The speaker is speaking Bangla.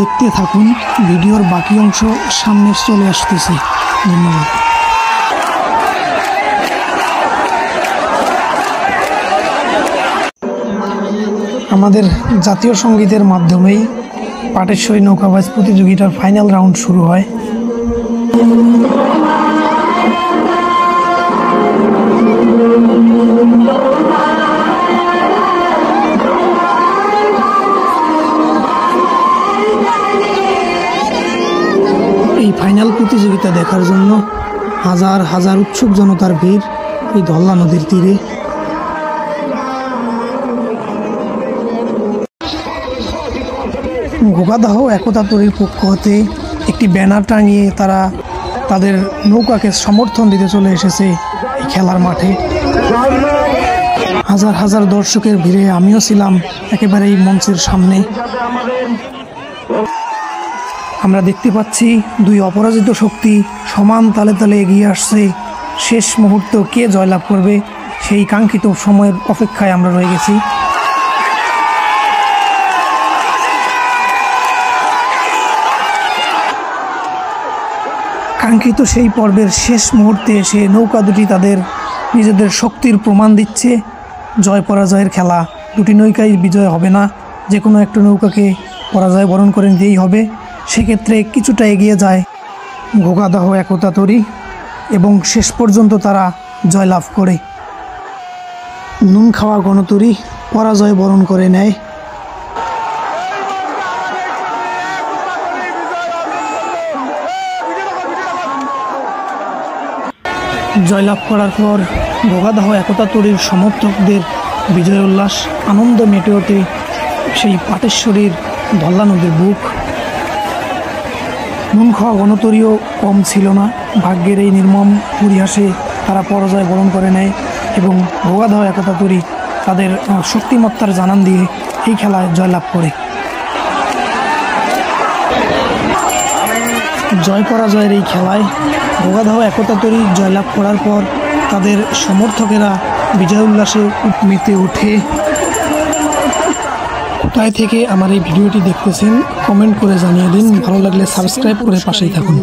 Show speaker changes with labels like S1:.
S1: দেখতে থাকুন, ভিডিওর বাকি অংশ সামনে চলে আসতেছে। ধন্যবাদ। আমাদের জাতীয় সঙ্গীতের মাধ্যমেই পাটেশ্বরী নৌকাবাজ প্রতিযোগিতার ফাইনাল রাউন্ড শুরু হয়। এই ফাইনাল প্রতিযোগিতা দেখার জন্য হাজার হাজার উৎসুক জনতার ভিড় এই ধল্লা নদীর তীরে। গোগাদাহ একতা তরীর পক্ষ হতে একটি ব্যানার টাঙিয়ে তারা তাদের নৌকাকে সমর্থন দিতে চলে এসেছে এই খেলার মাঠে। হাজার হাজার দর্শকের ভিড়ে আমিও ছিলাম একেবারে এই মঞ্চের সামনে। আমরা দেখতে পাচ্ছি দুই অপরাজিত শক্তি সমান তালে তালে এগিয়ে আসছে। শেষ মুহূর্ত কে জয়লাভ করবে সেই কাঙ্ক্ষিত সময়ের অপেক্ষায় আমরা রয়ে গেছি। কাঙ্ক্ষিত সেই পর্বের শেষ মুহূর্তে এসে নৌকা দুটি তাদের নিজেদের শক্তির প্রমাণ দিচ্ছে। জয় পরাজয়ের খেলা, দুটি নৌকাই বিজয় হবে না, যে কোনো একটা নৌকাকে পরাজয় বরণ করে নিতেই হবে। সেক্ষেত্রে কিছুটা এগিয়ে যায় গোগাদাহ একতা তরী এবং শেষ পর্যন্ত তারা জয়লাভ করে। নুন খাওয়া গণতরী পরাজয় বরণ করে নেয়। জয়লাভ করার পর গোগাদাহ একতা তরীর সমর্থকদের বিজয় উল্লাস, আনন্দ মেটে ওঠে সেই পাটেশ্বরীর ধল্লা নদীর বুক। নুন খাওয়া গণতরীও কম ছিল না। ভাগ্যের এই নির্মম পরিহাসে তারা পরাজয় বরণ করে নেয় এবং গোগাদাহ একতা তরী তাদের শক্তিমত্তার জানান দিয়ে এই খেলায় জয়লাভ করে। জয় পরাজয়ের এই খেলায় গোগাদাহ একতা তরী জয়লাভ করার পর তাদের সমর্থকেরা বিজয় উল্লাসে মেতে ওঠে। কোথায় থেকে আমার এই ভিডিওটি দেখতেছেন কমেন্ট করে জানিয়ে দিন। ভালো লাগলে সাবস্ক্রাইব করে পাশেই থাকুন।